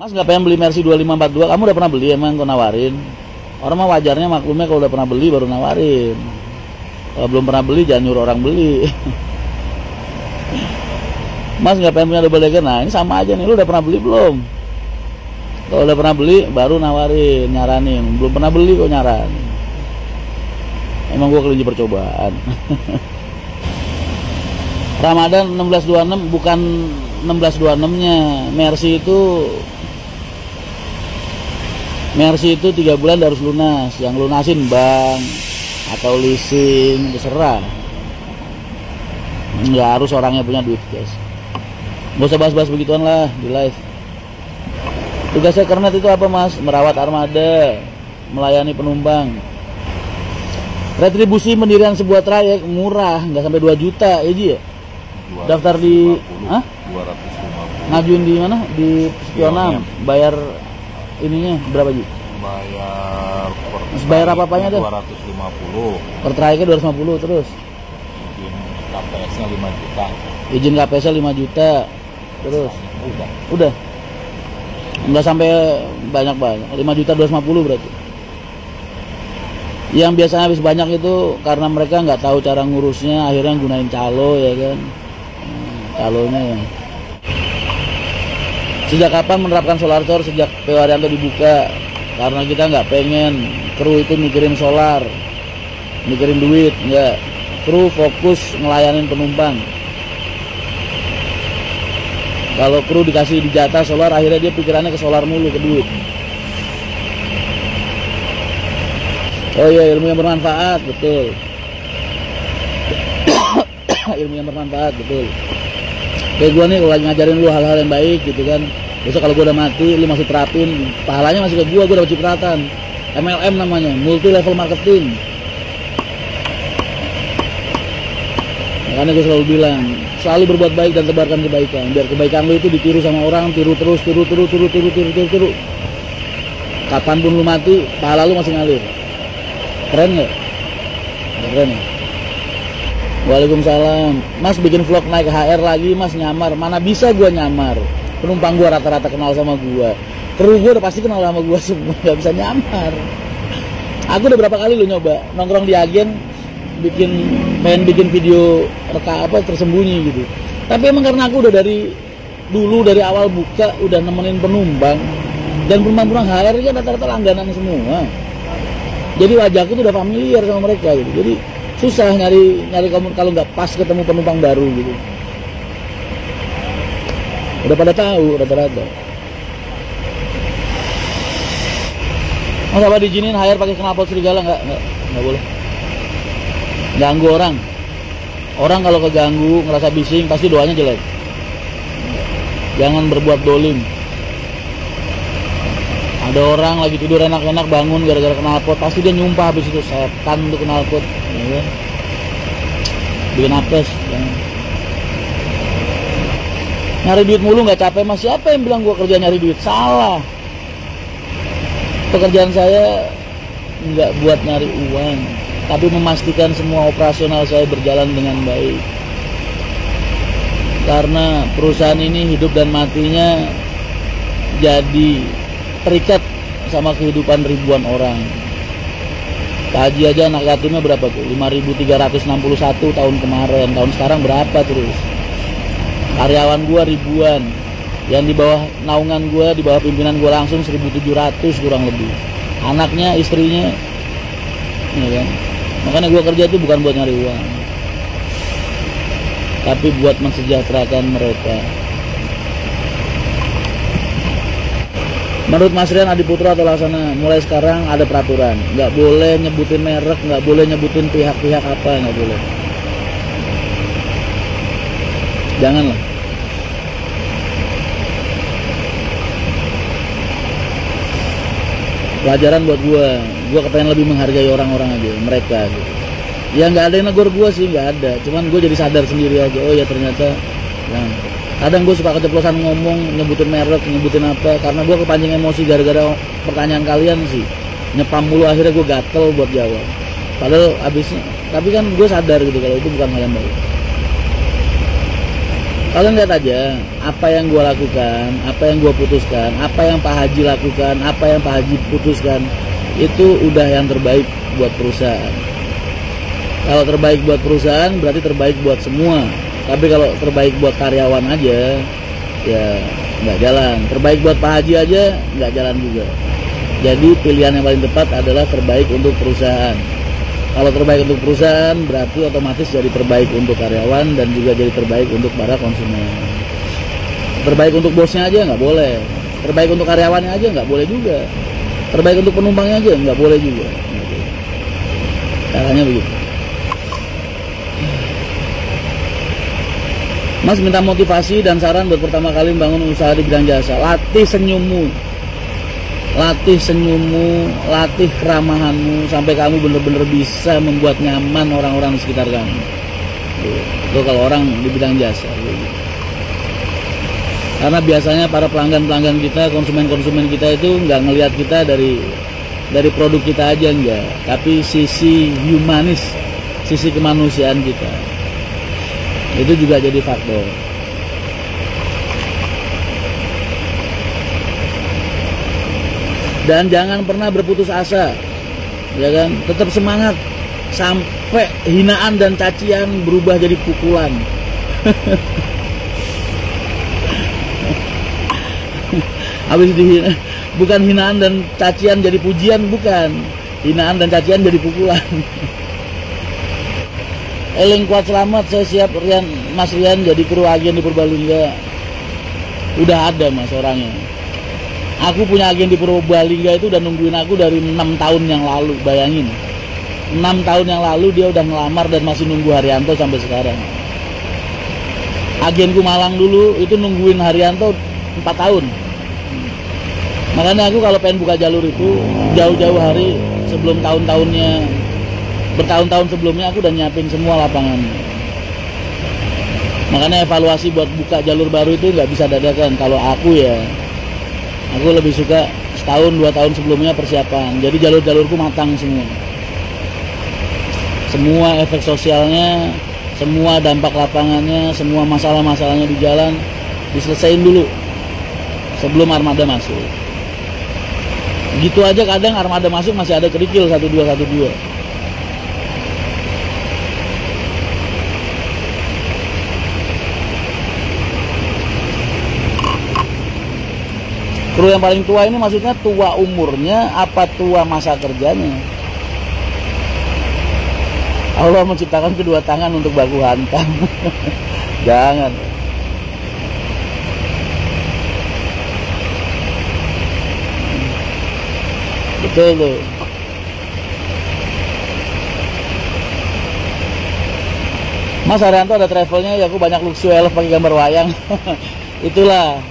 Mas nggak pengen beli Mercy 2542, kamu udah pernah beli emang kau nawarin? Orang mah wajarnya maklumnya kalau udah pernah beli baru nawarin. Kalau belum pernah beli jangan nyuruh orang beli. Mas nggak pengen punya double decker, nah ini sama aja nih, lu udah pernah beli belum? Kalau udah pernah beli baru nawarin, nyaranin. Belum pernah beli kok nyaran. Emang gua kelinci percobaan. Ramadan 1626 bukan 1626-nya. Mercy itu 3 bulan harus lunas. Yang lunasin bank atau leasing, terserah. Nggak harus orangnya punya duit, guys. Nggak usah bahas-bahas begituan lah di live. Tugasnya Kernet itu apa, Mas? Merawat armada, melayani penumpang. Retribusi pendirian sebuah trayek murah, nggak sampai 2 juta, ya Ji ya? Daftar di 250. Ngajuin di mana? Di Spionam. Bayar ininya berapa Ji? Bayar apa-apanya tuh? 250. Per trayeknya 250 terus. Izin KPS-nya 5 juta. Izin KPS-nya 5 juta. Terus udah. Enggak sampai banyak-banyak. 5 juta 250 berarti. Yang biasanya habis banyak itu karena mereka nggak tahu cara ngurusnya, akhirnya gunain calo ya kan. Calonya ya. Sejak kapan menerapkan solar chore? Sejak PO Haryanto dibuka. Karena kita nggak pengen kru itu mikirin solar, mikirin duit, nggak. Kru fokus ngelayanin penumpang. Kalau kru dikasih dijatah solar, akhirnya dia pikirannya ke solar mulu, ke duit. Oh iya, ilmu yang bermanfaat, betul. Ilmu yang bermanfaat, betul. Kayak gue nih, kalau lagi ngajarin lu hal-hal yang baik gitu kan. Besok kalau gue udah mati, lu masih terapin, pahalanya masih ke gue dapat cipratan. MLM namanya, multi level marketing. Makanya gue selalu bilang, selalu berbuat baik dan tebarkan kebaikan. Biar kebaikan lu itu ditiru sama orang, tiru terus. Kapanpun lu mati, pahala lu masih ngalir. Keren nggak? Keren ya? Waalaikumsalam. Mas bikin vlog naik HR lagi, Mas nyamar. Mana bisa gua nyamar? Penumpang gua rata-rata kenal sama gua. Kru gua udah pasti kenal sama gua semua, nggak bisa nyamar. Aku udah berapa kali lu nyoba nongkrong di agen, pengen bikin video tersembunyi gitu. Tapi emang karena aku udah dari awal buka udah nemenin penumpang, dan penumpang HR kan rata-rata langganan semua. Jadi wajahku tuh udah familiar sama mereka gitu. Jadi susah nyari kalau nggak pas ketemu penumpang baru gitu. Udah pada tahu rata-rata. Masa apa dijinin HR pakai knalpot serigala? Nggak boleh. Ganggu orang. Orang kalau keganggu ngerasa bising pasti doanya jelek. Jangan berbuat dolim. Ada orang lagi tidur enak-enak bangun gara-gara knalpot, pasti dia nyumpah habis itu, setan tuh knalpot, ya. Bikin apes. Ya. Nyari duit mulu nggak capek, Mas? Siapa yang bilang gua kerja nyari duit? Salah. Pekerjaan saya nggak buat nyari uang, tapi memastikan semua operasional saya berjalan dengan baik. Karena perusahaan ini hidup dan matinya jadi terikat sama kehidupan ribuan orang. Pak Haji aja anak yatimnya berapa tuh? 5.361 tahun kemarin. Tahun sekarang berapa terus? Karyawan gua ribuan. Yang di bawah naungan gua, di bawah pimpinan gua langsung 1.700 kurang lebih. Anaknya, istrinya, ya kan? Makanya gua kerja itu bukan buat nyari uang, tapi buat mensejahterakan mereka. Menurut Mas Rian Adiputra atau Laksana, mulai sekarang ada peraturan, nggak boleh nyebutin merek, nggak boleh nyebutin pihak-pihak apa, nggak boleh. Janganlah. Pelajaran buat gue kepengen lebih menghargai orang-orang aja, mereka gitu. Ya nggak ada yang negor gue sih, nggak ada. Cuman gue jadi sadar sendiri aja, oh ya ternyata. Nah, kadang gue suka keceplosan ngomong, nyebutin merek, nyebutin apa, karena gue kepancing emosi gara-gara pertanyaan kalian sih. Nyepam mulu, akhirnya gue gatel buat jawab. Padahal abisnya, tapi kan gue sadar gitu kalau itu bukan hal yang baik. Kalian lihat aja apa yang gue lakukan, apa yang gue putuskan, apa yang Pak Haji lakukan, apa yang Pak Haji putuskan, itu udah yang terbaik buat perusahaan. Kalau terbaik buat perusahaan berarti terbaik buat semua. Tapi kalau terbaik buat karyawan aja, ya nggak jalan. Terbaik buat Pak Haji aja nggak jalan juga. Jadi pilihan yang paling tepat adalah terbaik untuk perusahaan. Kalau terbaik untuk perusahaan berarti otomatis jadi terbaik untuk karyawan dan juga jadi terbaik untuk para konsumen. Terbaik untuk bosnya aja nggak boleh. Terbaik untuk karyawannya aja nggak boleh juga. Terbaik untuk penumpangnya aja nggak boleh juga. Caranya begitu. Mas minta motivasi dan saran buat pertama kali membangun usaha di bidang jasa. Latih senyummu. Latih senyummu, latih keramahanmu sampai kamu benar-benar bisa membuat nyaman orang-orang di sekitar kamu. Itu kalau orang di bidang jasa. Karena biasanya para pelanggan-pelanggan kita, konsumen-konsumen kita itu nggak ngelihat kita dari produk kita aja enggak, tapi sisi humanis, sisi kemanusiaan kita. Itu juga jadi faktor. Dan jangan pernah berputus asa, ya kan? Tetap semangat sampai hinaan dan cacian berubah jadi pukulan. Habis dihina, bukan hinaan dan cacian jadi pujian, bukan. Hinaan dan cacian jadi pukulan. Eling kuat selamat, saya siap Mas Rian jadi kru agen di Purbalingga. Udah ada Mas orangnya. Aku punya agen di Purbalingga itu udah nungguin aku dari 6 tahun yang lalu, bayangin. 6 tahun yang lalu dia udah ngelamar dan masih nunggu Haryanto sampai sekarang. Agenku Malang dulu itu nungguin Haryanto 4 tahun. Makanya aku kalau pengen buka jalur itu jauh-jauh hari sebelum tahun-tahunnya, bertahun-tahun sebelumnya aku udah nyiapin semua lapangannya. Makanya evaluasi buat buka jalur baru itu nggak bisa dadakan. Kalau aku ya, aku lebih suka setahun 2 tahun sebelumnya persiapan. Jadi jalur-jalurku matang semua. Semua efek sosialnya, semua dampak lapangannya, semua masalah-masalahnya di jalan diselesain dulu sebelum armada masuk. Gitu aja kadang armada masuk masih ada kerikil 1212. Kru yang paling tua ini maksudnya tua umurnya apa tua masa kerjanya? Allah menciptakan kedua tangan untuk baku hantam. Jangan. Betul tuh. Mas Haryanto ada travelnya, ya aku banyak luxuel pakai gambar wayang. Itulah.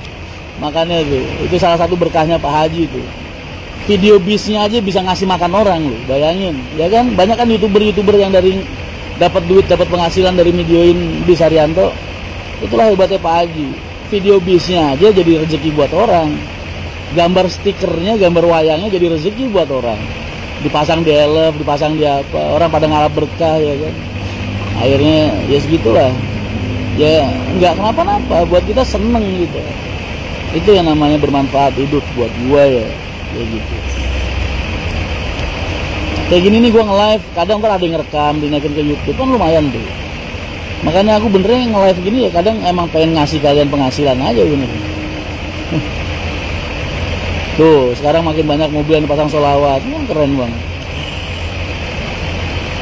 Makanya itu salah satu berkahnya Pak Haji itu. Video bisnya aja bisa ngasih makan orang loh, bayangin. Ya kan, banyak kan YouTuber yang dari dapat duit, dapat penghasilan dari videoin bis Haryanto. Itulah hebatnya Pak Haji. Video bisnya aja jadi rezeki buat orang. Gambar stikernya, gambar wayangnya jadi rezeki buat orang. Dipasang di elef, dipasang di apa, orang pada ngarap berkah ya kan. Akhirnya ya segitulah. Ya nggak kenapa-napa, buat kita seneng gitu. Itu yang namanya bermanfaat hidup buat gua ya, kayak gitu. Kayak gini nih gua nge-live, kadang ntar ada yang ngerekam, dinaikin ke YouTube kan lumayan tuh. Makanya aku benernya nge-live gini ya kadang emang pengen ngasih kalian penghasilan aja bener. Tuh, sekarang makin banyak mobil yang dipasang solawat, kan keren banget.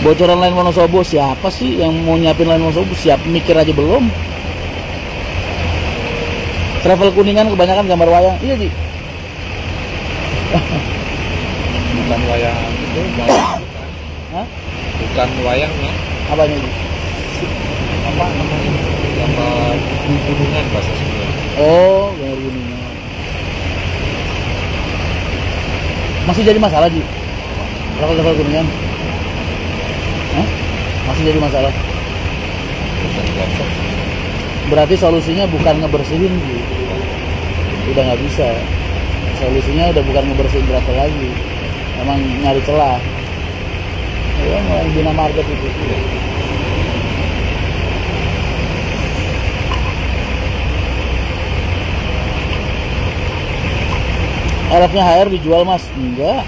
Bocoran lain Wonosobo, siapa sih yang mau nyiapin lain Wonosobo? Siap mikir aja belum. Travel Kuningan kebanyakan gambar wayang. Iya, Ji. Bukan wayang itu, bukan. Hah? Bukan wayangnya. Apanya, Ji? Apa namanya? Gambar kuningan bahasa Sunda. Oh, gambar Kuningan. Masih jadi masalah, Ji? Travel Kuningan? Hah? Masih jadi masalah? Berarti solusinya bukan ngebersihin, Ji. Udah nggak bisa. Solusinya udah bukan ngebersihin travel lagi, emang nyari celah. Ya, mau bina market itu. RF-nya HR dijual mas? Enggak.